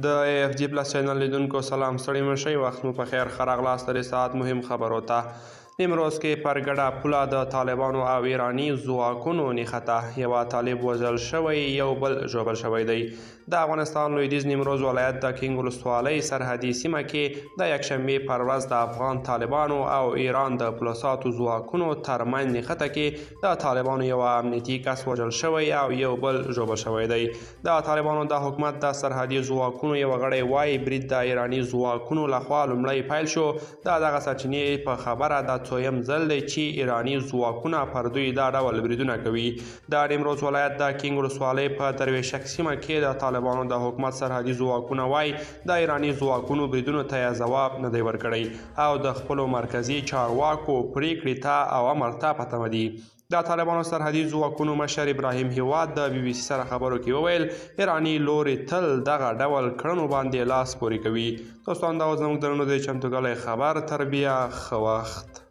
د AFG پلس چینل لیدونکو سلام، ستړي مه شئ، وخت مو په خیر. ښه راغلاست د ساعت مهم خبرو ته. نیمروز کې پر ګډه پوله د طالبانو او ایراني ځواکونو نښته، یوه طالب وژل شوی، یو بل ژوبل شوی دی. د افغانستان لویدیځ نیمروز ولایت د کینګ ولسوالۍ سرحدي سیمه کې د یکشنبې پر ورځ د افغان طالبانو او ایران د پولیسو ځواکونو ترمنځ نښته کې د طالبانو یو امنیتي کس وژل شوی او یو بل ژوبل شوی دی. د طالبانو د حکومت د سرحدي ځواکونو یو غړی وایي برید د ایراني ځواکونو لخوا لومړی پیل شو. د دغه سرچینې په خبره د څویم ځل دی چې ایراني ځواکونه پر دوی دا ډول بریدونه کوي. د نیمروز ولایت د کینګ ولسوالۍ په درویشک سیمه کې د طالبانو د حکومت سرحدي ځواکونه وایي د ایراني ځواکونو بریدونو ته ځواب نه دی ورکړی او د خپلو مرکزي چارواکو پریکړې ته او امر ته په تمه دي. د طالبانو سرحدي ځواکونو مشر ابراهیم هیواد د BBC سره خبرو کې وویل ایراني لوري تل دغه ډول کړنو باندې لاس پورې کوي. دوستان دا زموږ د نن د چمتوګۍ خبر. تر بیا ښه وخت.